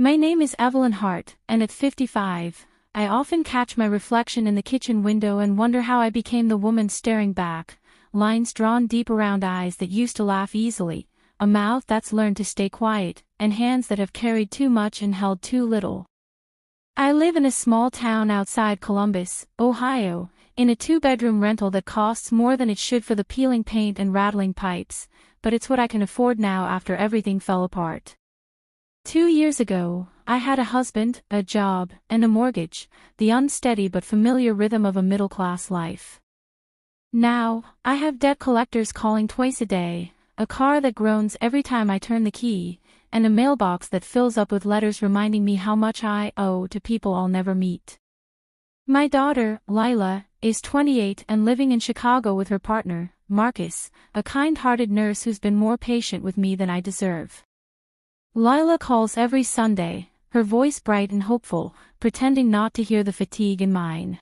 My name is Evelyn Hart, and at 55, I often catch my reflection in the kitchen window and wonder how I became the woman staring back, lines drawn deep around eyes that used to laugh easily, a mouth that's learned to stay quiet, and hands that have carried too much and held too little. I live in a small town outside Columbus, Ohio, in a two-bedroom rental that costs more than it should for the peeling paint and rattling pipes, but it's what I can afford now after everything fell apart. 2 years ago, I had a husband, a job, and a mortgage, the unsteady but familiar rhythm of a middle-class life. Now, I have debt collectors calling twice a day, a car that groans every time I turn the key, and a mailbox that fills up with letters reminding me how much I owe to people I'll never meet. My daughter, Lila, is 28 and living in Chicago with her partner, Marcus, a kind-hearted nurse who's been more patient with me than I deserve. Lila calls every Sunday, her voice bright and hopeful, pretending not to hear the fatigue in mine.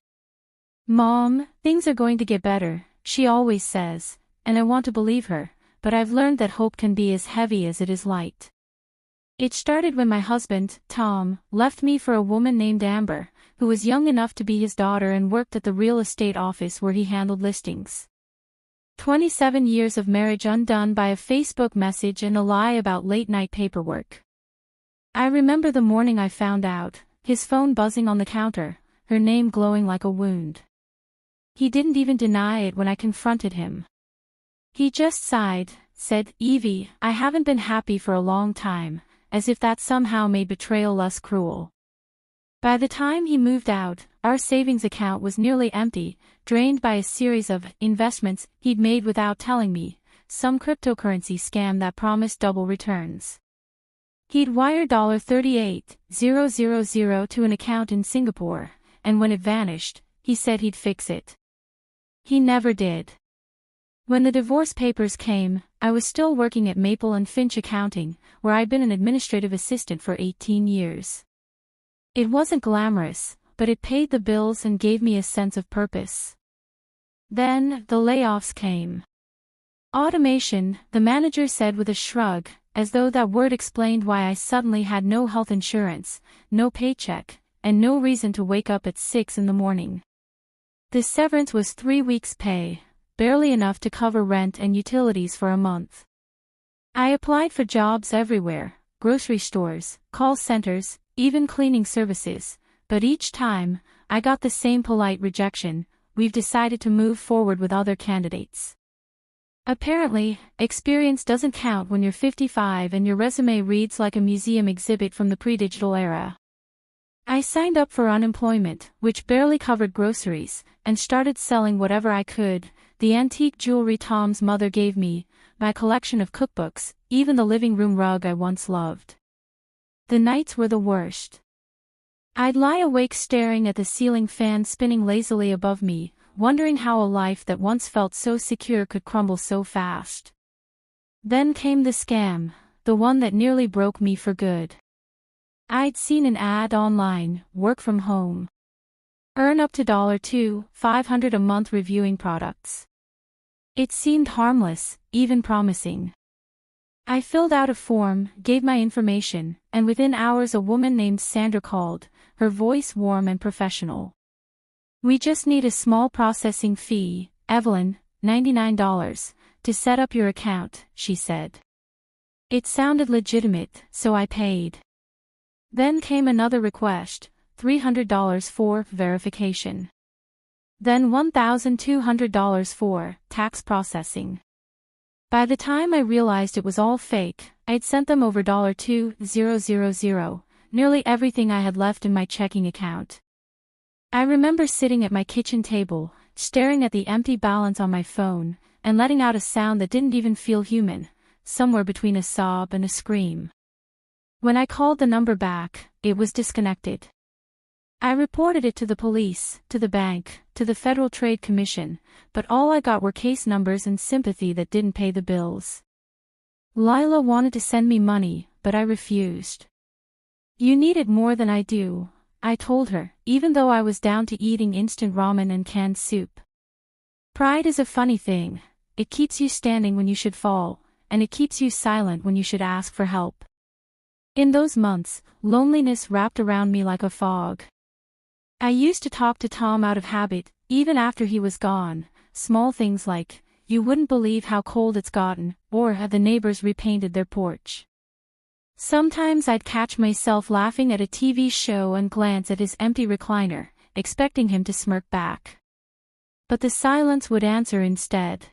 "Mom, things are going to get better," she always says, and I want to believe her, but I've learned that hope can be as heavy as it is light. It started when my husband, Tom, left me for a woman named Amber, who was young enough to be his daughter and worked at the real estate office where he handled listings. 27 years of marriage undone by a Facebook message and a lie about late-night paperwork. I remember the morning I found out, his phone buzzing on the counter, her name glowing like a wound. He didn't even deny it when I confronted him. He just sighed, said, "Evie, I haven't been happy for a long time," as if that somehow made betrayal less cruel. By the time he moved out, our savings account was nearly empty, drained by a series of investments he'd made without telling me, some cryptocurrency scam that promised double returns. He'd wired $38,000 to an account in Singapore, and when it vanished, he said he'd fix it. He never did. When the divorce papers came, I was still working at Maple and Finch Accounting, where I'd been an administrative assistant for 18 years. It wasn't glamorous, but it paid the bills and gave me a sense of purpose. Then, the layoffs came. "Automation," the manager said with a shrug, as though that word explained why I suddenly had no health insurance, no paycheck, and no reason to wake up at 6 in the morning. The severance was 3 weeks' pay, barely enough to cover rent and utilities for a month. I applied for jobs everywhere, grocery stores, call centers, even cleaning services, but each time, I got the same polite rejection: "We've decided to move forward with other candidates." Apparently, experience doesn't count when you're 55 and your resume reads like a museum exhibit from the pre-digital era. I signed up for unemployment, which barely covered groceries, and started selling whatever I could: the antique jewelry Tom's mother gave me, my collection of cookbooks, even the living room rug I once loved. The nights were the worst. I'd lie awake staring at the ceiling fan spinning lazily above me, wondering how a life that once felt so secure could crumble so fast. Then came the scam, the one that nearly broke me for good. I'd seen an ad online: work from home. Earn up to $2,500 a month reviewing products. It seemed harmless, even promising. I filled out a form, gave my information, and within hours a woman named Sandra called, her voice warm and professional. "We just need a small processing fee, Evelyn, $99, to set up your account," she said. It sounded legitimate, so I paid. Then came another request, $300 for verification. Then $1,200 for tax processing. By the time I realized it was all fake, I'd sent them over $2,000, nearly everything I had left in my checking account. I remember sitting at my kitchen table, staring at the empty balance on my phone, and letting out a sound that didn't even feel human, somewhere between a sob and a scream. When I called the number back, it was disconnected. I reported it to the police, to the bank, to the Federal Trade Commission, but all I got were case numbers and sympathy that didn't pay the bills. Lila wanted to send me money, but I refused. "You need it more than I do," I told her, even though I was down to eating instant ramen and canned soup. Pride is a funny thing. It keeps you standing when you should fall, and it keeps you silent when you should ask for help. In those months, loneliness wrapped around me like a fog. I used to talk to Tom out of habit, even after he was gone, small things like, "You wouldn't believe how cold it's gotten," or "Have the neighbors repainted their porch?" Sometimes I'd catch myself laughing at a TV show and glance at his empty recliner, expecting him to smirk back. But the silence would answer instead.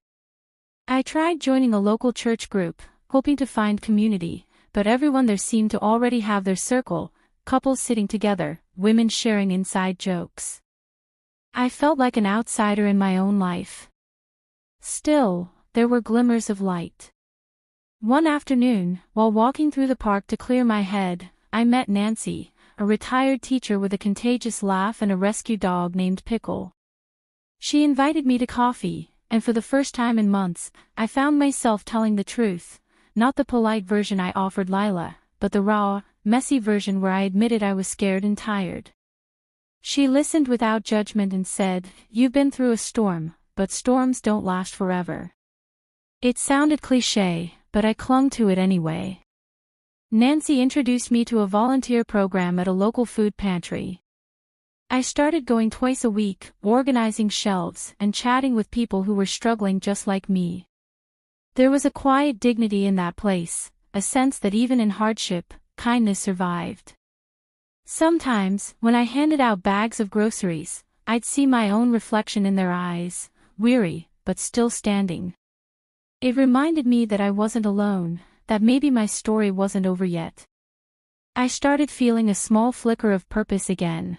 I tried joining a local church group, hoping to find community, but everyone there seemed to already have their circle, couples sitting together, women sharing inside jokes. I felt like an outsider in my own life. Still, there were glimmers of light. One afternoon, while walking through the park to clear my head, I met Nancy, a retired teacher with a contagious laugh and a rescue dog named Pickle. She invited me to coffee, and for the first time in months, I found myself telling the truth, not the polite version I offered Lila, but the raw, messy version where I admitted I was scared and tired. She listened without judgment and said, "You've been through a storm, but storms don't last forever." It sounded cliché, but I clung to it anyway. Nancy introduced me to a volunteer program at a local food pantry. I started going twice a week, organizing shelves, and chatting with people who were struggling just like me. There was a quiet dignity in that place, a sense that even in hardship, kindness survived. Sometimes, when I handed out bags of groceries, I'd see my own reflection in their eyes, weary, but still standing. It reminded me that I wasn't alone, that maybe my story wasn't over yet. I started feeling a small flicker of purpose again.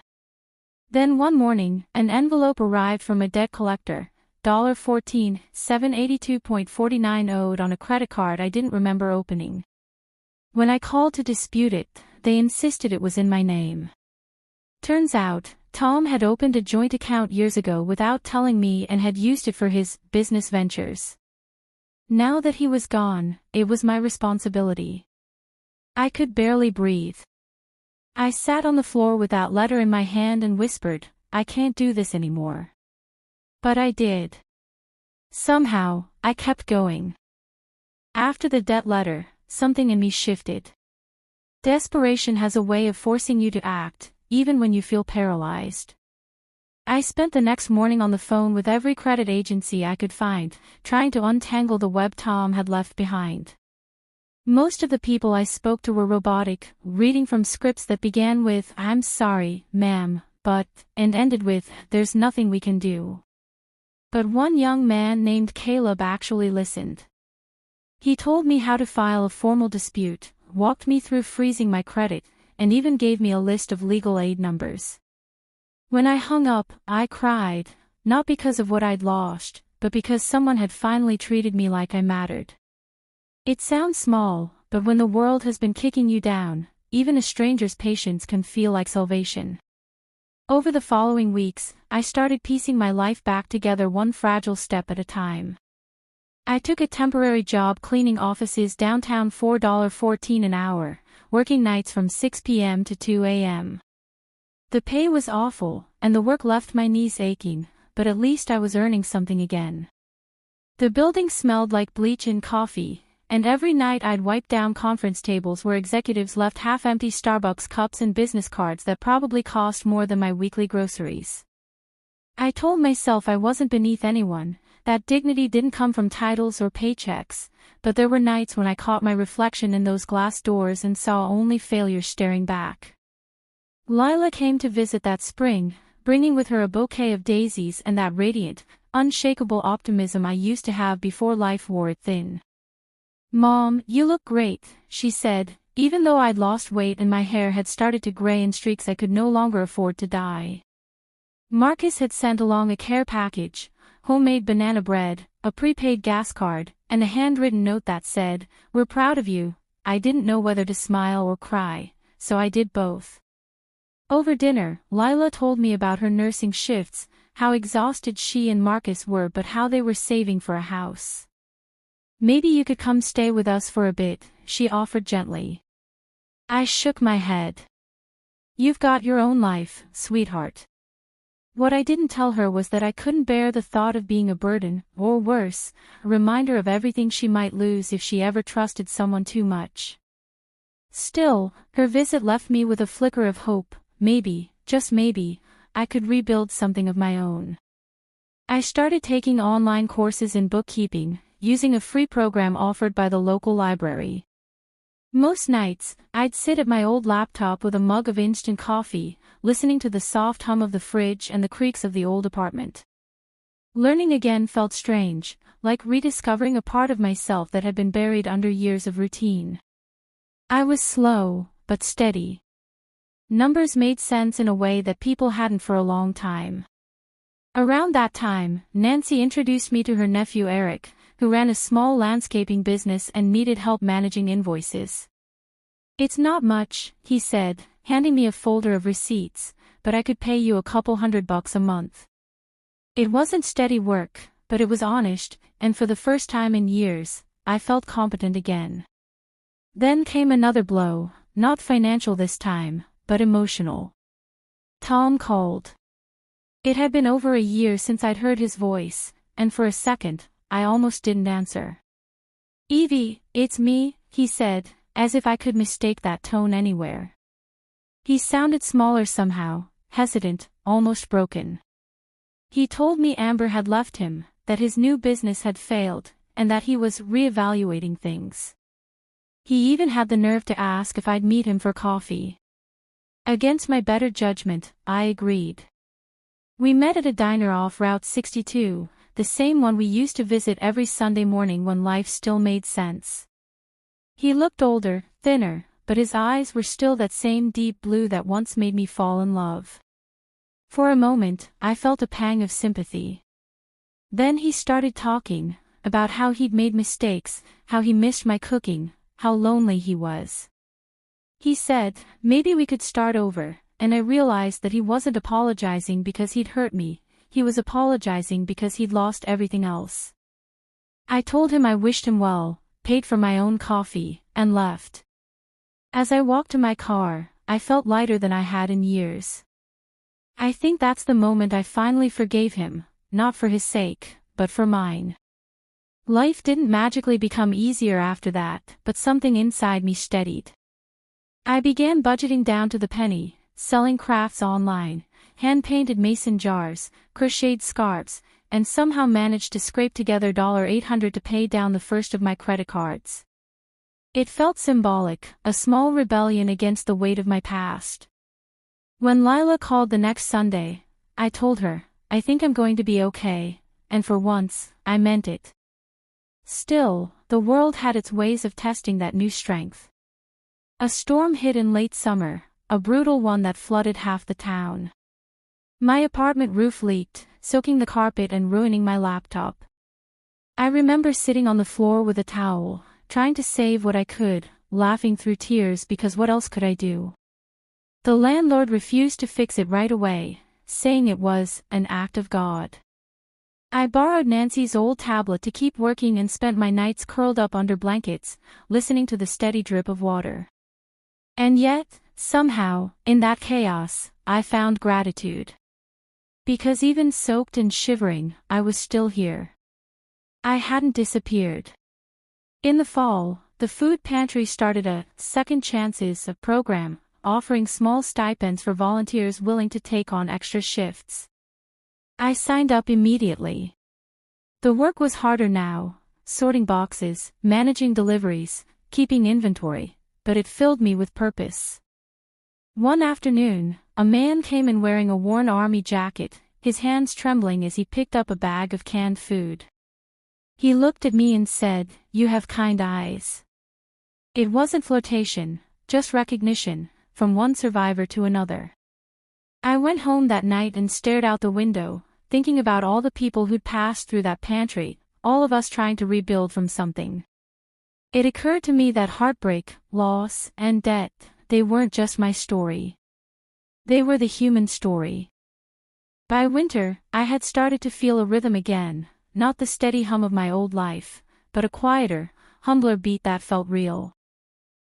Then one morning, an envelope arrived from a debt collector, $14, $782.49 owed on a credit card I didn't remember opening. When I called to dispute it, they insisted it was in my name. Turns out, Tom had opened a joint account years ago without telling me and had used it for his business ventures. Now that he was gone, it was my responsibility. I could barely breathe. I sat on the floor with that letter in my hand and whispered, "I can't do this anymore." But I did. Somehow, I kept going. After the debt letter, something in me shifted. Desperation has a way of forcing you to act, even when you feel paralyzed. I spent the next morning on the phone with every credit agency I could find, trying to untangle the web Tom had left behind. Most of the people I spoke to were robotic, reading from scripts that began with, "I'm sorry, ma'am, but," and ended with, "There's nothing we can do." But one young man named Caleb actually listened. He told me how to file a formal dispute, walked me through freezing my credit, and even gave me a list of legal aid numbers. When I hung up, I cried, not because of what I'd lost, but because someone had finally treated me like I mattered. It sounds small, but when the world has been kicking you down, even a stranger's patience can feel like salvation. Over the following weeks, I started piecing my life back together one fragile step at a time. I took a temporary job cleaning offices downtown, $4.14 an hour, working nights from 6 p.m. to 2 a.m. The pay was awful, and the work left my knees aching, but at least I was earning something again. The building smelled like bleach and coffee, and every night I'd wipe down conference tables where executives left half-empty Starbucks cups and business cards that probably cost more than my weekly groceries. I told myself I wasn't beneath anyone, that dignity didn't come from titles or paychecks, but there were nights when I caught my reflection in those glass doors and saw only failure staring back. Lila came to visit that spring, bringing with her a bouquet of daisies and that radiant, unshakable optimism I used to have before life wore it thin. "Mom, you look great," she said, even though I'd lost weight and my hair had started to gray in streaks I could no longer afford to dye. Marcus had sent along a care package, homemade banana bread, a prepaid gas card, and a handwritten note that said, "We're proud of you." I didn't know whether to smile or cry, so I did both. Over dinner, Lila told me about her nursing shifts, how exhausted she and Marcus were but how they were saving for a house. "Maybe you could come stay with us for a bit," she offered gently. I shook my head. "You've got your own life, sweetheart." What I didn't tell her was that I couldn't bear the thought of being a burden, or worse, a reminder of everything she might lose if she ever trusted someone too much. Still, her visit left me with a flicker of hope. Maybe, just maybe, I could rebuild something of my own. I started taking online courses in bookkeeping, using a free program offered by the local library. Most nights, I'd sit at my old laptop with a mug of instant coffee, listening to the soft hum of the fridge and the creaks of the old apartment. Learning again felt strange, like rediscovering a part of myself that had been buried under years of routine. I was slow, but steady. Numbers made sense in a way that people hadn't for a long time. Around that time, Nancy introduced me to her nephew Eric, who ran a small landscaping business and needed help managing invoices. "It's not much," he said, handing me a folder of receipts, "but I could pay you a couple $100 a month." It wasn't steady work, but it was honest, and for the first time in years, I felt competent again. Then came another blow, not financial this time, but emotional. Tom called. It had been over a year since I'd heard his voice, and for a second, I almost didn't answer. "Evie, it's me," he said, as if I could mistake that tone anywhere. He sounded smaller somehow, hesitant, almost broken. He told me Amber had left him, that his new business had failed, and that he was reevaluating things. He even had the nerve to ask if I'd meet him for coffee. Against my better judgment, I agreed. We met at a diner off Route 62, the same one we used to visit every Sunday morning when life still made sense. He looked older, thinner, but his eyes were still that same deep blue that once made me fall in love. For a moment, I felt a pang of sympathy. Then he started talking, about how he'd made mistakes, how he missed my cooking, how lonely he was. He said, maybe we could start over, and I realized that he wasn't apologizing because he'd hurt me, he was apologizing because he'd lost everything else. I told him I wished him well, paid for my own coffee, and left. As I walked to my car, I felt lighter than I had in years. I think that's the moment I finally forgave him, not for his sake, but for mine. Life didn't magically become easier after that, but something inside me steadied. I began budgeting down to the penny, selling crafts online, hand-painted mason jars, crocheted scarves, and somehow managed to scrape together $800 to pay down the first of my credit cards. It felt symbolic, a small rebellion against the weight of my past. When Lila called the next Sunday, I told her, I think I'm going to be okay, and for once, I meant it. Still, the world had its ways of testing that new strength. A storm hit in late summer, a brutal one that flooded half the town. My apartment roof leaked, soaking the carpet and ruining my laptop. I remember sitting on the floor with a towel, trying to save what I could, laughing through tears because what else could I do? The landlord refused to fix it right away, saying it was an act of God. I borrowed Nancy's old tablet to keep working and spent my nights curled up under blankets, listening to the steady drip of water. And yet, somehow, in that chaos, I found gratitude. Because even soaked and shivering, I was still here. I hadn't disappeared. In the fall, the food pantry started a Second Chances program, offering small stipends for volunteers willing to take on extra shifts. I signed up immediately. The work was harder now, sorting boxes, managing deliveries, keeping inventory, but it filled me with purpose. One afternoon, a man came in wearing a worn army jacket, his hands trembling as he picked up a bag of canned food. He looked at me and said, "You have kind eyes." It wasn't flirtation, just recognition, from one survivor to another. I went home that night and stared out the window, thinking about all the people who'd passed through that pantry, all of us trying to rebuild from something. It occurred to me that heartbreak, loss, and debt, they weren't just my story. They were the human story. By winter, I had started to feel a rhythm again, not the steady hum of my old life, but a quieter, humbler beat that felt real.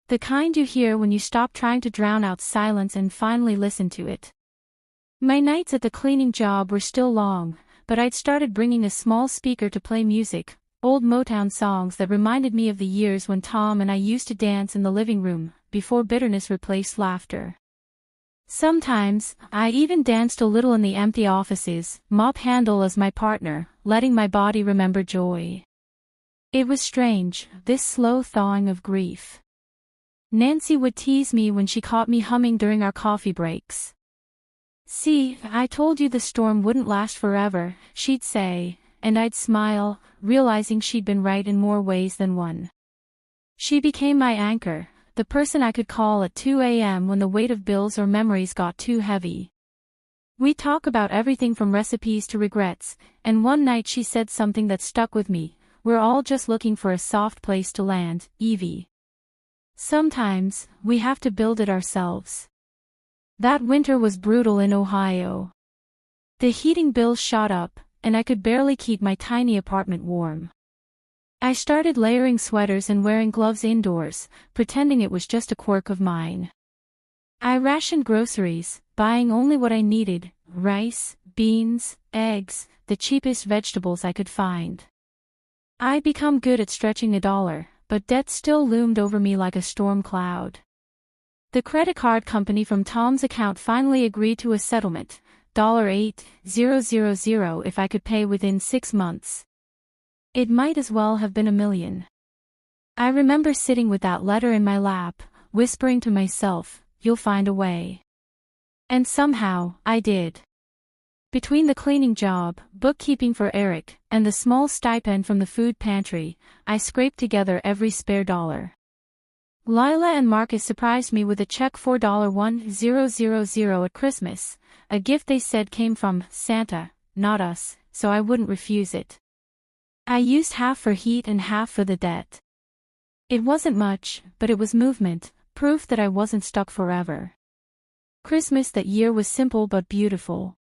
The kind you hear when you stop trying to drown out silence and finally listen to it. My nights at the cleaning job were still long, but I'd started bringing a small speaker to play music, old Motown songs that reminded me of the years when Tom and I used to dance in the living room, before bitterness replaced laughter. Sometimes, I even danced a little in the empty offices, mop handle as my partner, letting my body remember joy. It was strange, this slow thawing of grief. Nancy would tease me when she caught me humming during our coffee breaks. "See, I told you the storm wouldn't last forever," she'd say, and I'd smile, realizing she'd been right in more ways than one. She became my anchor, the person I could call at 2 a.m. when the weight of bills or memories got too heavy. We'd talk about everything from recipes to regrets, and one night she said something that stuck with me: "We're all just looking for a soft place to land, Evie. Sometimes, we have to build it ourselves." That winter was brutal in Ohio. The heating bills shot up, and I could barely keep my tiny apartment warm. I started layering sweaters and wearing gloves indoors, pretending it was just a quirk of mine. I rationed groceries, buying only what I needed: rice, beans, eggs, the cheapest vegetables I could find. I'd become good at stretching $1, but debt still loomed over me like a storm cloud. The credit card company from Tom's account finally agreed to a settlement, $8,000 if I could pay within 6 months. It might as well have been $1 million. I remember sitting with that letter in my lap, whispering to myself, "You'll find a way." And somehow, I did. Between the cleaning job, bookkeeping for Eric, and the small stipend from the food pantry, I scraped together every spare dollar. Lila and Marcus surprised me with a check for $1,000 at Christmas, a gift they said came from Santa, not us, so I wouldn't refuse it. I used half for heat and half for the debt. It wasn't much, but it was movement, proof that I wasn't stuck forever. Christmas that year was simple but beautiful.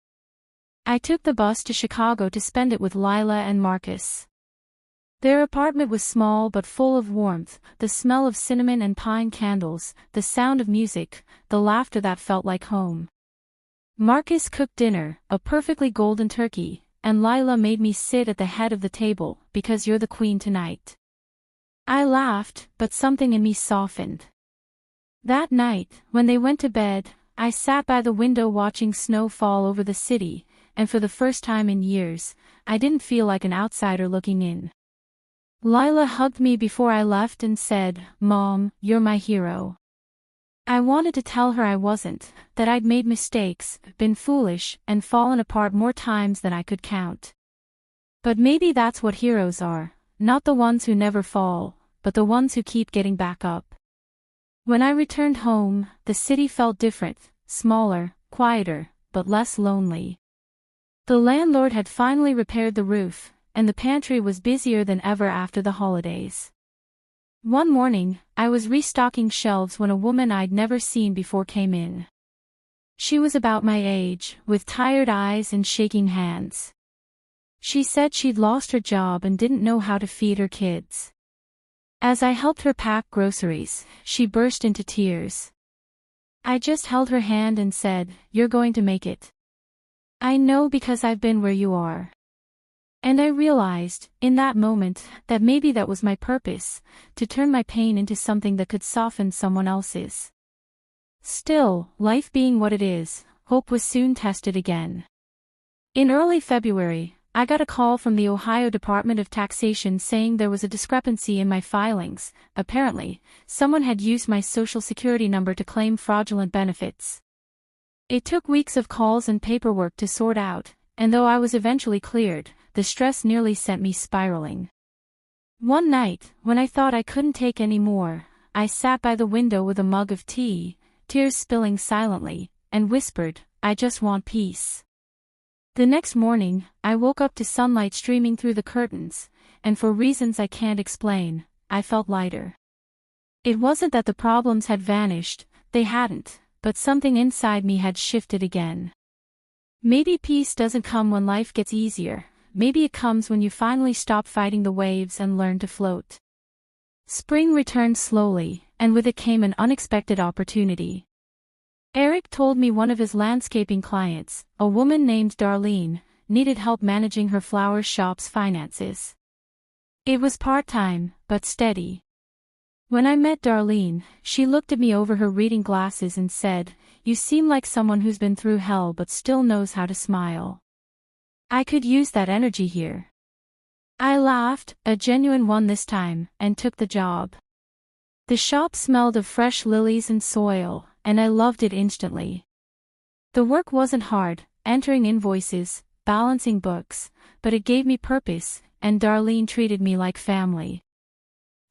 I took the bus to Chicago to spend it with Lila and Marcus. Their apartment was small but full of warmth, the smell of cinnamon and pine candles, the sound of music, the laughter that felt like home. Marcus cooked dinner, a perfectly golden turkey, and Lila made me sit at the head of the table, "Because you're the queen tonight." I laughed, but something in me softened. That night, when they went to bed, I sat by the window watching snow fall over the city, and for the first time in years, I didn't feel like an outsider looking in. Lila hugged me before I left and said, "Mom, you're my hero." I wanted to tell her I wasn't, that I'd made mistakes, been foolish, and fallen apart more times than I could count. But maybe that's what heroes are, not the ones who never fall, but the ones who keep getting back up. When I returned home, the city felt different, smaller, quieter, but less lonely. The landlord had finally repaired the roof, and the pantry was busier than ever after the holidays. One morning, I was restocking shelves when a woman I'd never seen before came in. She was about my age, with tired eyes and shaking hands. She said she'd lost her job and didn't know how to feed her kids. As I helped her pack groceries, she burst into tears. I just held her hand and said, "You're going to make it. I know because I've been where you are." And I realized, in that moment, that maybe that was my purpose, to turn my pain into something that could soften someone else's. Still, life being what it is, hope was soon tested again. In early February, I got a call from the Ohio Department of Taxation saying there was a discrepancy in my filings. Apparently, someone had used my Social Security number to claim fraudulent benefits. It took weeks of calls and paperwork to sort out, and though I was eventually cleared, the stress nearly sent me spiraling. One night, when I thought I couldn't take any more, I sat by the window with a mug of tea, tears spilling silently, and whispered, "I just want peace." The next morning, I woke up to sunlight streaming through the curtains, and for reasons I can't explain, I felt lighter. It wasn't that the problems had vanished, they hadn't, but something inside me had shifted again. Maybe peace doesn't come when life gets easier. Maybe it comes when you finally stop fighting the waves and learn to float. Spring returned slowly, and with it came an unexpected opportunity. Eric told me one of his landscaping clients, a woman named Darlene, needed help managing her flower shop's finances. It was part-time, but steady. When I met Darlene, she looked at me over her reading glasses and said, "You seem like someone who's been through hell but still knows how to smile." I could use that energy here. I laughed, a genuine one this time, and took the job. The shop smelled of fresh lilies and soil, and I loved it instantly. The work wasn't hard, entering invoices, balancing books, but it gave me purpose, and Darlene treated me like family.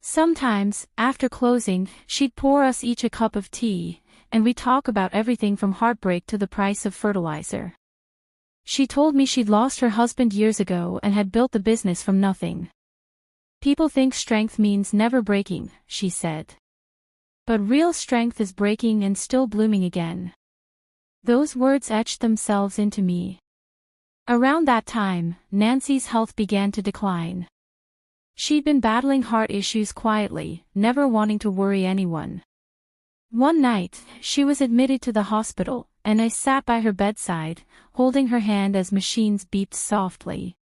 Sometimes, after closing, she'd pour us each a cup of tea, and we'd talk about everything from heartbreak to the price of fertilizer. She told me she'd lost her husband years ago and had built the business from nothing. "People think strength means never breaking," she said. "But real strength is breaking and still blooming again." Those words etched themselves into me. Around that time, Nancy's health began to decline. She'd been battling heart issues quietly, never wanting to worry anyone. One night, she was admitted to the hospital, and I sat by her bedside, holding her hand as machines beeped softly.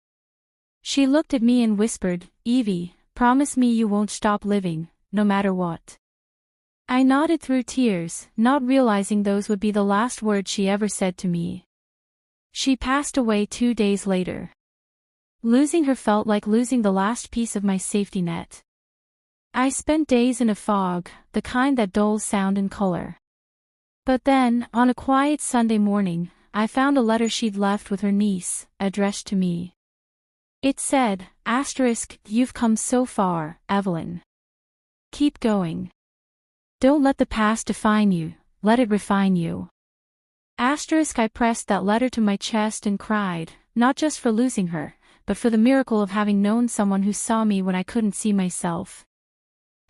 She looked at me and whispered, "Evie, promise me you won't stop living, no matter what." I nodded through tears, not realizing those would be the last words she ever said to me. She passed away 2 days later. Losing her felt like losing the last piece of my safety net. I spent days in a fog, the kind that dulls sound and color. But then, on a quiet Sunday morning, I found a letter she'd left with her niece, addressed to me. It said, "You've come so far, Evelyn. Keep going. Don't let the past define you, let it refine you." I pressed that letter to my chest and cried, not just for losing her, but for the miracle of having known someone who saw me when I couldn't see myself.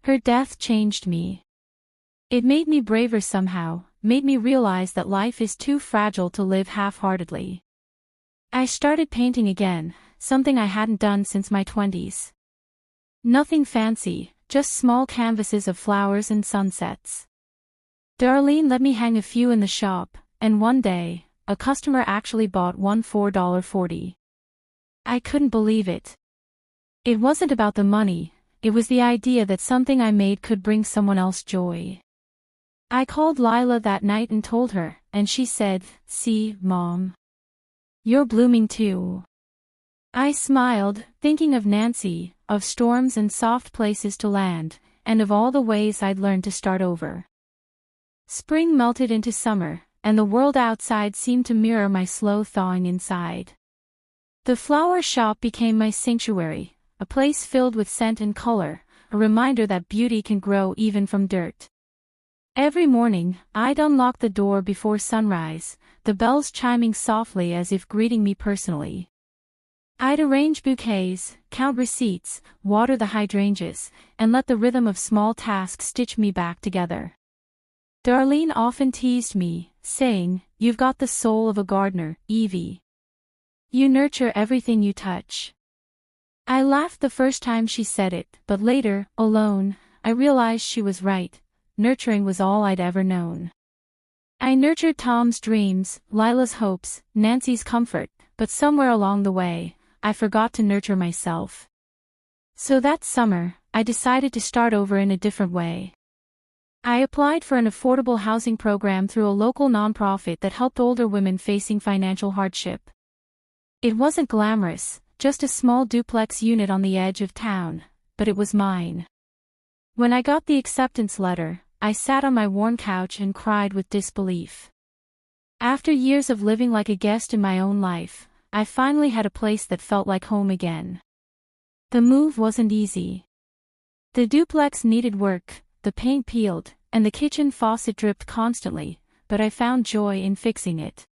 Her death changed me. It made me braver somehow, made me realize that life is too fragile to live half-heartedly. I started painting again, something I hadn't done since my 20s. Nothing fancy, just small canvases of flowers and sunsets. Darlene let me hang a few in the shop, and one day, a customer actually bought one for $1.40. I couldn't believe it. It wasn't about the money, it was the idea that something I made could bring someone else joy. I called Lila that night and told her, and she said, "See, Mom. You're blooming too." I smiled, thinking of Nancy, of storms and soft places to land, and of all the ways I'd learned to start over. Spring melted into summer, and the world outside seemed to mirror my slow thawing inside. The flower shop became my sanctuary, a place filled with scent and color, a reminder that beauty can grow even from dirt. Every morning, I'd unlock the door before sunrise, the bells chiming softly as if greeting me personally. I'd arrange bouquets, count receipts, water the hydrangeas, and let the rhythm of small tasks stitch me back together. Darlene often teased me, saying, "You've got the soul of a gardener, Evie. You nurture everything you touch." I laughed the first time she said it, but later, alone, I realized she was right. Nurturing was all I'd ever known. I nurtured Tom's dreams, Lila's hopes, Nancy's comfort, but somewhere along the way, I forgot to nurture myself. So that summer, I decided to start over in a different way. I applied for an affordable housing program through a local nonprofit that helped older women facing financial hardship. It wasn't glamorous, just a small duplex unit on the edge of town, but it was mine. When I got the acceptance letter, I sat on my worn couch and cried with disbelief. After years of living like a guest in my own life, I finally had a place that felt like home again. The move wasn't easy. The duplex needed work, the paint peeled, and the kitchen faucet dripped constantly, but I found joy in fixing it.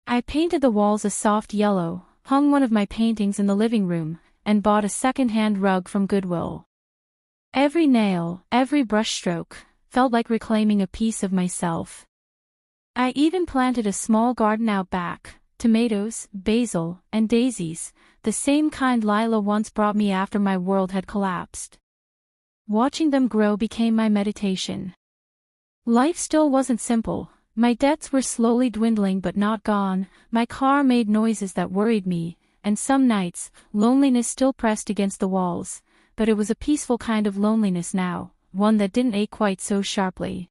I painted the walls a soft yellow, hung one of my paintings in the living room, and bought a second-hand rug from Goodwill. Every nail, every brushstroke, felt like reclaiming a piece of myself. I even planted a small garden out back, tomatoes, basil, and daisies, the same kind Lila once brought me after my world had collapsed. Watching them grow became my meditation. Life still wasn't simple. My debts were slowly dwindling but not gone, my car made noises that worried me, and some nights, loneliness still pressed against the walls, but it was a peaceful kind of loneliness now, one that didn't ache quite so sharply.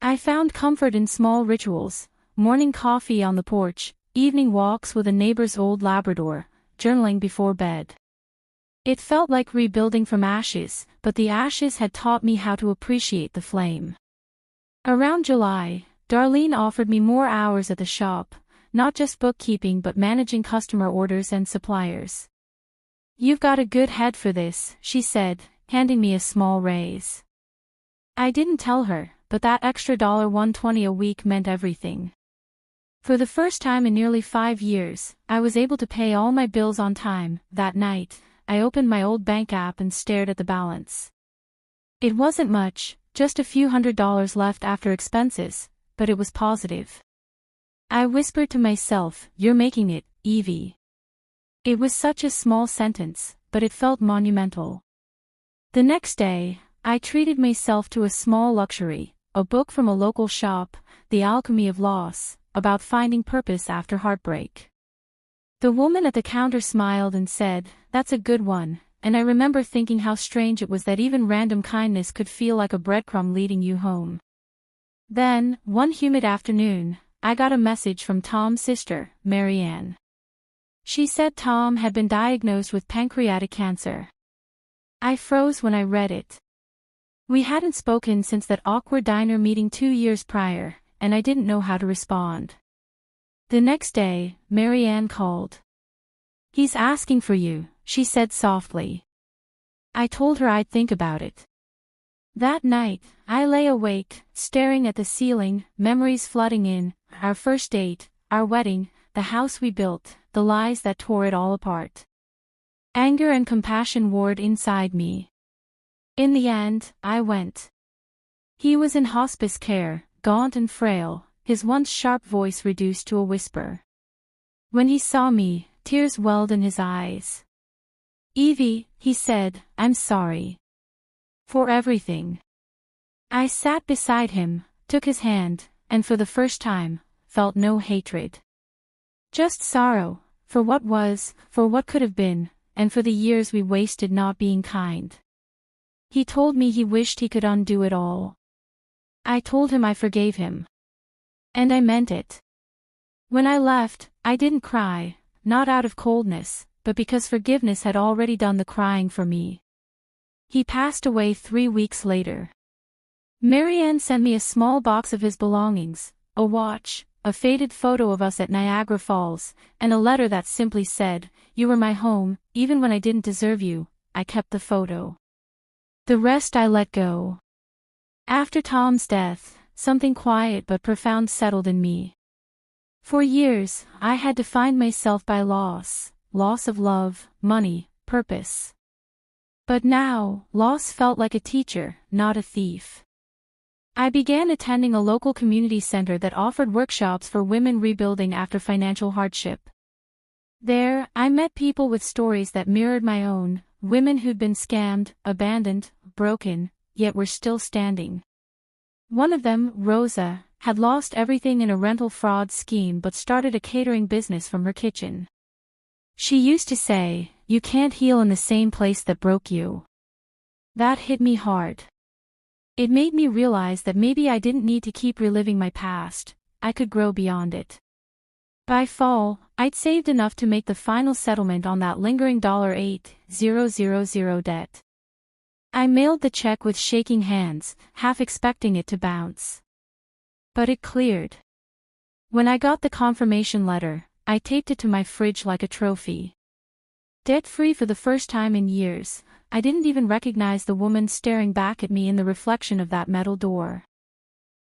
I found comfort in small rituals: morning coffee on the porch, evening walks with a neighbor's old Labrador, journaling before bed. It felt like rebuilding from ashes, but the ashes had taught me how to appreciate the flame. Around July, Darlene offered me more hours at the shop, not just bookkeeping but managing customer orders and suppliers. "You've got a good head for this," she said, handing me a small raise. I didn't tell her, but that extra $120 a week meant everything. For the first time in nearly 5 years, I was able to pay all my bills on time. That night, I opened my old bank app and stared at the balance. It wasn't much, just a few $100s left after expenses, but it was positive. I whispered to myself, "You're making it, Evie." It was such a small sentence, but it felt monumental. The next day, I treated myself to a small luxury, a book from a local shop, The Alchemy of Loss, about finding purpose after heartbreak. The woman at the counter smiled and said, "That's a good one," and I remember thinking how strange it was that even random kindness could feel like a breadcrumb leading you home. Then, one humid afternoon, I got a message from Tom's sister, Marianne. She said Tom had been diagnosed with pancreatic cancer. I froze when I read it. We hadn't spoken since that awkward diner meeting 2 years prior, and I didn't know how to respond. The next day, Marianne called. "He's asking for you," she said softly. I told her I'd think about it. That night, I lay awake, staring at the ceiling, memories flooding in: our first date, our wedding, the house we built, the lies that tore it all apart. Anger and compassion warred inside me. In the end, I went. He was in hospice care, gaunt and frail, his once sharp voice reduced to a whisper. When he saw me, tears welled in his eyes. "Evie," he said, "I'm sorry. For everything." I sat beside him, took his hand, and for the first time, felt no hatred. Just sorrow, for what was, for what could have been, and for the years we wasted not being kind. He told me he wished he could undo it all. I told him I forgave him. And I meant it. When I left, I didn't cry, not out of coldness, but because forgiveness had already done the crying for me. He passed away 3 weeks later. Marianne sent me a small box of his belongings, a watch, a faded photo of us at Niagara Falls, and a letter that simply said, "You were my home, even when I didn't deserve you." I kept the photo. The rest I let go. After Tom's death, something quiet but profound settled in me. For years, I had defined myself by loss of love, money, purpose. But now, loss felt like a teacher, not a thief. I began attending a local community center that offered workshops for women rebuilding after financial hardship. There, I met people with stories that mirrored my own, women who'd been scammed, abandoned, broken, yet were still standing. One of them, Rosa, had lost everything in a rental fraud scheme but started a catering business from her kitchen. She used to say, "You can't heal in the same place that broke you." That hit me hard. It made me realize that maybe I didn't need to keep reliving my past, I could grow beyond it. By fall, I'd saved enough to make the final settlement on that lingering $8,000 debt. I mailed the check with shaking hands, half expecting it to bounce. But it cleared. When I got the confirmation letter, I taped it to my fridge like a trophy. Debt-free for the first time in years, I didn't even recognize the woman staring back at me in the reflection of that metal door.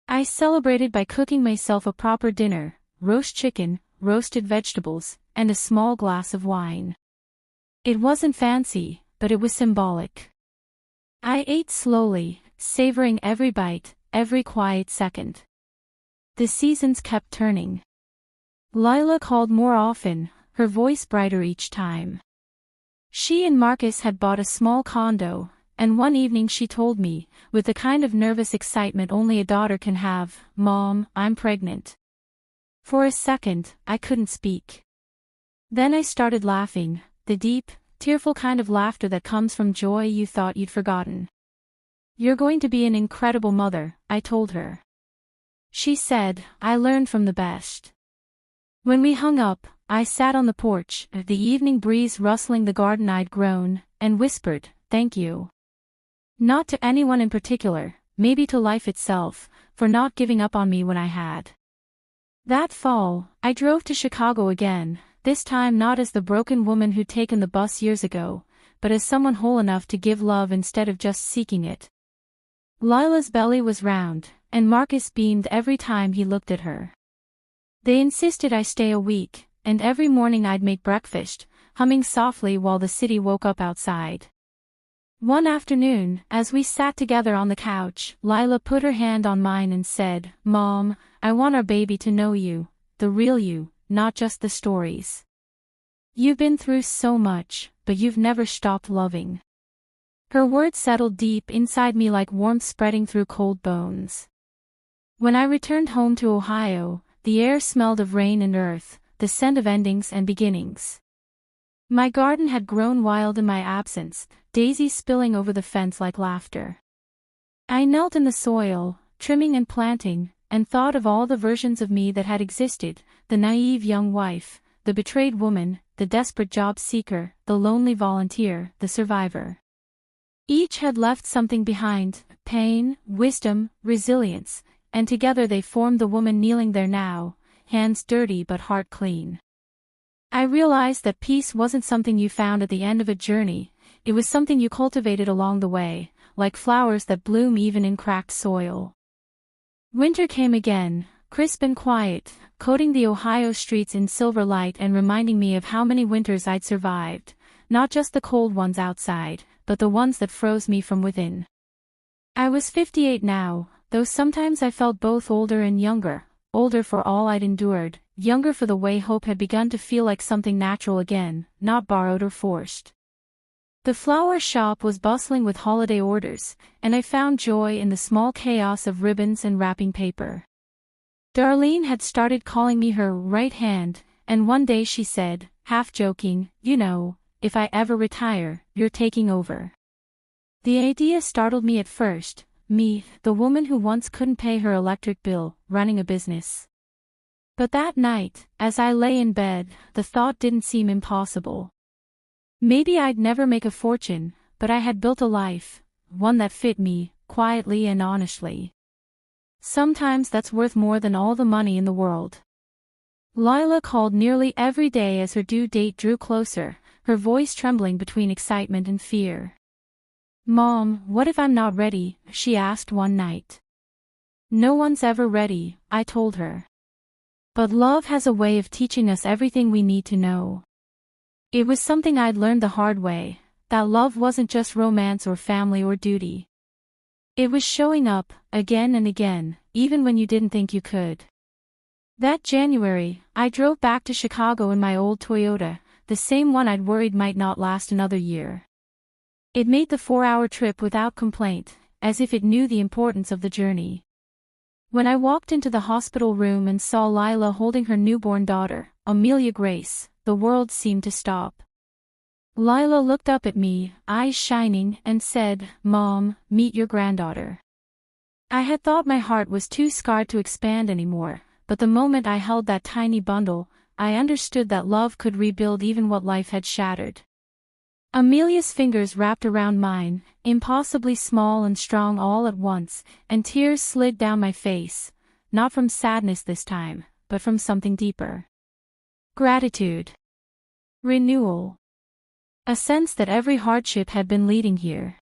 I celebrated by cooking myself a proper dinner: roast chicken, roasted vegetables, and a small glass of wine. It wasn't fancy, but it was symbolic. I ate slowly, savoring every bite, every quiet second. The seasons kept turning. Lila called more often, her voice brighter each time. She and Marcus had bought a small condo, and one evening she told me, with the kind of nervous excitement only a daughter can have, "Mom, I'm pregnant." For a second, I couldn't speak. Then I started laughing, the deep, tearful kind of laughter that comes from joy you thought you'd forgotten. "You're going to be an incredible mother," I told her. She said, "I learned from the best." When we hung up, I sat on the porch, the evening breeze rustling the garden I'd grown, and whispered, "Thank you." Not to anyone in particular, maybe to life itself, for not giving up on me when I had. That fall, I drove to Chicago again, this time not as the broken woman who'd taken the bus years ago, but as someone whole enough to give love instead of just seeking it. Lila's belly was round, and Marcus beamed every time he looked at her. They insisted I stay a week, and every morning I'd make breakfast, humming softly while the city woke up outside. One afternoon, as we sat together on the couch, Lila put her hand on mine and said, "Mom, I want our baby to know you, the real you, not just the stories. You've been through so much, but you've never stopped loving." Her words settled deep inside me like warmth spreading through cold bones. When I returned home to Ohio, the air smelled of rain and earth, the scent of endings and beginnings. My garden had grown wild in my absence, daisies spilling over the fence like laughter. I knelt in the soil, trimming and planting, and thought of all the versions of me that had existed, the naive young wife, the betrayed woman, the desperate job seeker, the lonely volunteer, the survivor. Each had left something behind, pain, wisdom, resilience, and together they formed the woman kneeling there now, hands dirty but heart clean. I realized that peace wasn't something you found at the end of a journey, it was something you cultivated along the way, like flowers that bloom even in cracked soil. Winter came again, crisp and quiet, coating the Ohio streets in silver light and reminding me of how many winters I'd survived, not just the cold ones outside, but the ones that froze me from within. I was 58 now, though sometimes I felt both older and younger, older for all I'd endured, younger for the way hope had begun to feel like something natural again, not borrowed or forced. The flower shop was bustling with holiday orders, and I found joy in the small chaos of ribbons and wrapping paper. Darlene had started calling me her right hand, and one day she said, half joking, "You know, if I ever retire, you're taking over." The idea startled me at first, me, the woman who once couldn't pay her electric bill, running a business. But that night, as I lay in bed, the thought didn't seem impossible. Maybe I'd never make a fortune, but I had built a life, one that fit me, quietly and honestly. Sometimes that's worth more than all the money in the world. Lila called nearly every day as her due date drew closer, her voice trembling between excitement and fear. "Mom, what if I'm not ready?" she asked one night. "No one's ever ready," I told her. "But love has a way of teaching us everything we need to know." It was something I'd learned the hard way, that love wasn't just romance or family or duty. It was showing up, again and again, even when you didn't think you could. That January, I drove back to Chicago in my old Toyota, the same one I'd worried might not last another year. It made the 4-hour trip without complaint, as if it knew the importance of the journey. When I walked into the hospital room and saw Lila holding her newborn daughter, Amelia Grace, the world seemed to stop. Lila looked up at me, eyes shining, and said, "Mom, meet your granddaughter." I had thought my heart was too scarred to expand anymore, but the moment I held that tiny bundle, I understood that love could rebuild even what life had shattered. Amelia's fingers wrapped around mine, impossibly small and strong all at once, and tears slid down my face, not from sadness this time, but from something deeper. Gratitude. Renewal. A sense that every hardship had been leading here.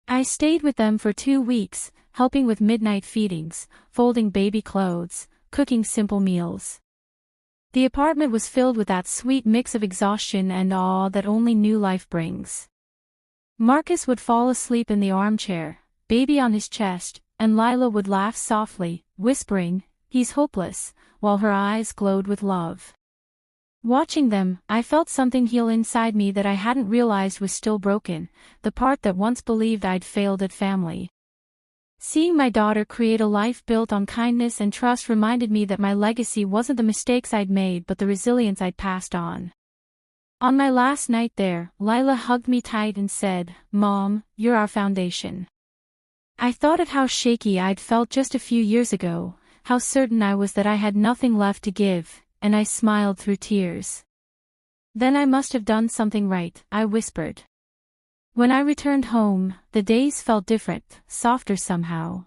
I stayed with them for 2 weeks, helping with midnight feedings, folding baby clothes, cooking simple meals. The apartment was filled with that sweet mix of exhaustion and awe that only new life brings. Marcus would fall asleep in the armchair, baby on his chest, and Lila would laugh softly, whispering, "He's hopeless," while her eyes glowed with love. Watching them, I felt something heal inside me that I hadn't realized was still broken, the part that once believed I'd failed at family. Seeing my daughter create a life built on kindness and trust reminded me that my legacy wasn't the mistakes I'd made but the resilience I'd passed on. On my last night there, Lila hugged me tight and said, "Mom, you're our foundation." I thought of how shaky I'd felt just a few years ago, how certain I was that I had nothing left to give, and I smiled through tears. Then I must have done something right, I whispered. When I returned home, the days felt different, softer somehow.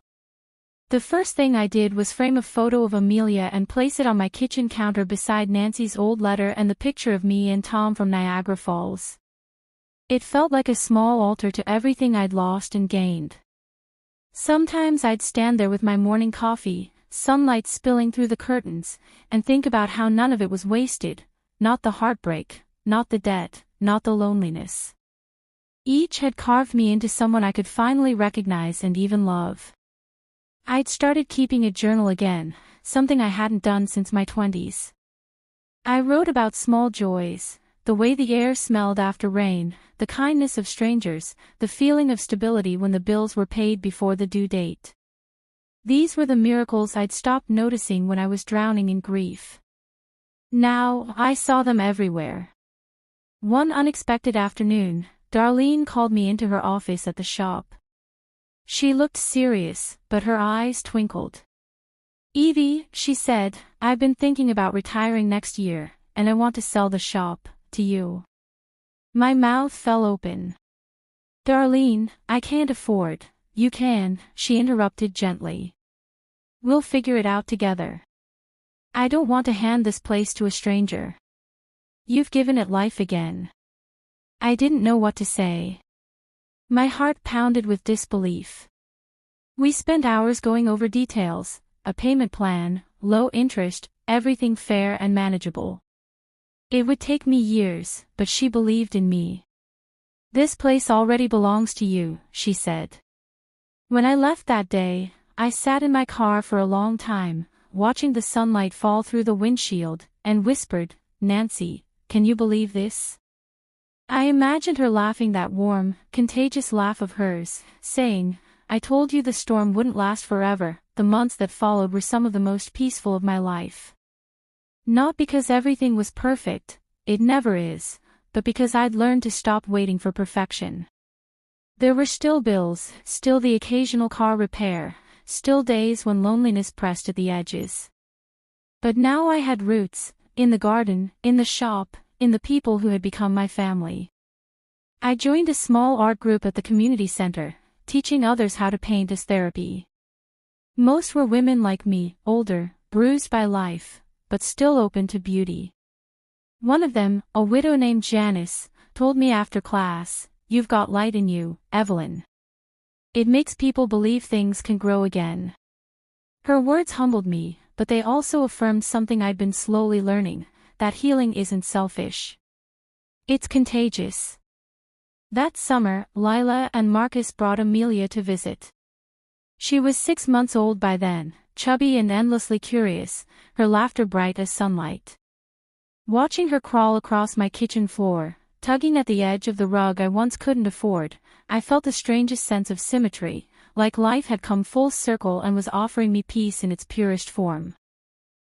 The first thing I did was frame a photo of Amelia and place it on my kitchen counter beside Nancy's old letter and the picture of me and Tom from Niagara Falls. It felt like a small altar to everything I'd lost and gained. Sometimes I'd stand there with my morning coffee, sunlight spilling through the curtains, and think about how none of it was wasted, not the heartbreak, not the debt, not the loneliness. Each had carved me into someone I could finally recognize and even love. I'd started keeping a journal again, something I hadn't done since my 20s. I wrote about small joys, the way the air smelled after rain, the kindness of strangers, the feeling of stability when the bills were paid before the due date. These were the miracles I'd stopped noticing when I was drowning in grief. Now, I saw them everywhere. One unexpected afternoon, Darlene called me into her office at the shop. She looked serious, but her eyes twinkled. "Evie," she said, "I've been thinking about retiring next year, and I want to sell the shop to you." My mouth fell open. "Darlene, I can't afford." "You can," she interrupted gently. "We'll figure it out together. I don't want to hand this place to a stranger. You've given it life again." I didn't know what to say. My heart pounded with disbelief. We spent hours going over details, a payment plan, low interest, everything fair and manageable. It would take me years, but she believed in me. "This place already belongs to you," she said. When I left that day, I sat in my car for a long time, watching the sunlight fall through the windshield, and whispered, "Nancy, can you believe this?" I imagined her laughing that warm, contagious laugh of hers, saying, "I told you the storm wouldn't last forever." The months that followed were some of the most peaceful of my life. Not because everything was perfect, it never is, but because I'd learned to stop waiting for perfection. There were still bills, still the occasional car repair, still days when loneliness pressed at the edges. But now I had roots, in the garden, in the shop, in the people who had become my family. I joined a small art group at the community center, teaching others how to paint as therapy. Most were women like me, older, bruised by life, but still open to beauty. One of them, a widow named Janice, told me after class, "You've got light in you, Evelyn. It makes people believe things can grow again." Her words humbled me, but they also affirmed something I'd been slowly learning, that healing isn't selfish. It's contagious. That summer, Lila and Marcus brought Amelia to visit. She was 6 months old by then, chubby and endlessly curious, her laughter bright as sunlight. Watching her crawl across my kitchen floor, tugging at the edge of the rug I once couldn't afford, I felt the strangest sense of symmetry, like life had come full circle and was offering me peace in its purest form.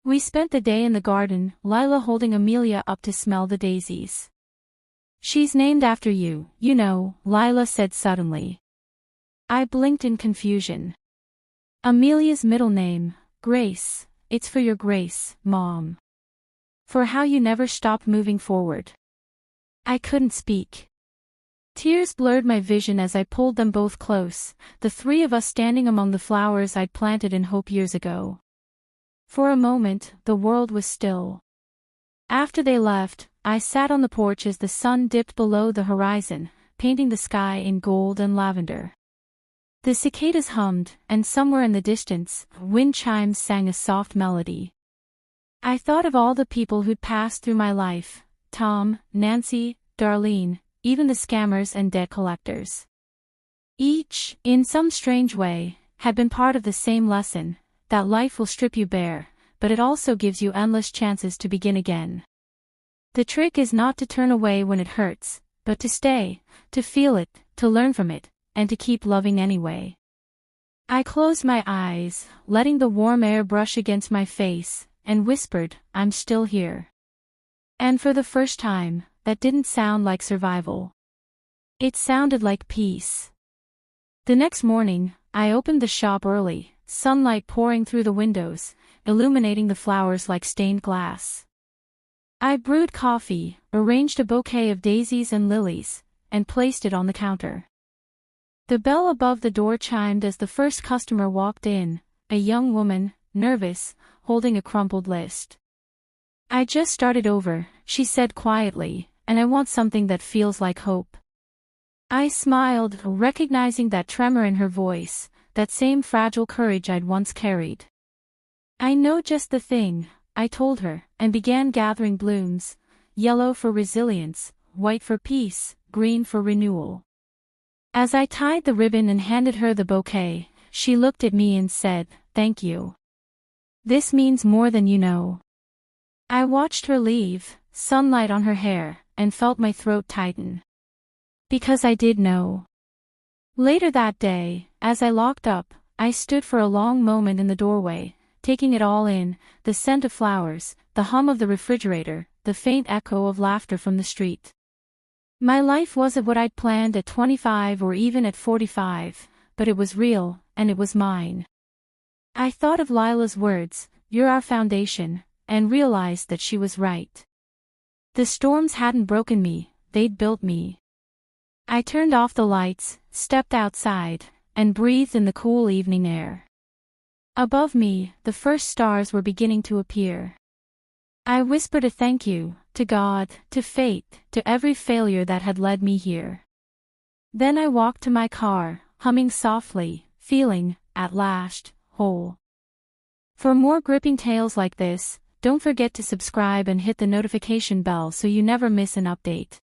We spent the day in the garden, Lila holding Amelia up to smell the daisies. "She's named after you, you know," Lila said suddenly. I blinked in confusion. "Amelia's middle name, Grace. It's for your grace, Mom. For how you never stopped moving forward." I couldn't speak. Tears blurred my vision as I pulled them both close, the three of us standing among the flowers I'd planted in hope years ago. For a moment, the world was still. After they left, I sat on the porch as the sun dipped below the horizon, painting the sky in gold and lavender. The cicadas hummed, and somewhere in the distance, wind chimes sang a soft melody. I thought of all the people who'd passed through my life, Tom, Nancy, Darlene, even the scammers and debt collectors. Each, in some strange way, had been part of the same lesson, that life will strip you bare, but it also gives you endless chances to begin again. The trick is not to turn away when it hurts, but to stay, to feel it, to learn from it, and to keep loving anyway. I closed my eyes, letting the warm air brush against my face, and whispered, "I'm still here." And for the first time, that didn't sound like survival. It sounded like peace. The next morning, I opened the shop early, sunlight pouring through the windows, illuminating the flowers like stained glass. I brewed coffee, arranged a bouquet of daisies and lilies, and placed it on the counter. The bell above the door chimed as the first customer walked in, a young woman, nervous, holding a crumpled list. "I just started over," she said quietly, "and I want something that feels like hope." I smiled, recognizing that tremor in her voice, that same fragile courage I'd once carried. "I know just the thing," I told her, and began gathering blooms, yellow for resilience, white for peace, green for renewal. As I tied the ribbon and handed her the bouquet, she looked at me and said, "Thank you. This means more than you know." I watched her leave, sunlight on her hair, and felt my throat tighten. Because I did know. Later that day, as I locked up, I stood for a long moment in the doorway, taking it all in, the scent of flowers, the hum of the refrigerator, the faint echo of laughter from the street. My life wasn't what I'd planned at 25 or even at 45, but it was real, and it was mine. I thought of Lila's words, "You're our foundation," and realized that she was right. The storms hadn't broken me, they'd built me. I turned off the lights, stepped outside, and breathed in the cool evening air. Above me, the first stars were beginning to appear. I whispered a thank you, to God, to fate, to every failure that had led me here. Then I walked to my car, humming softly, feeling, at last, whole. For more gripping tales like this, don't forget to subscribe and hit the notification bell so you never miss an update.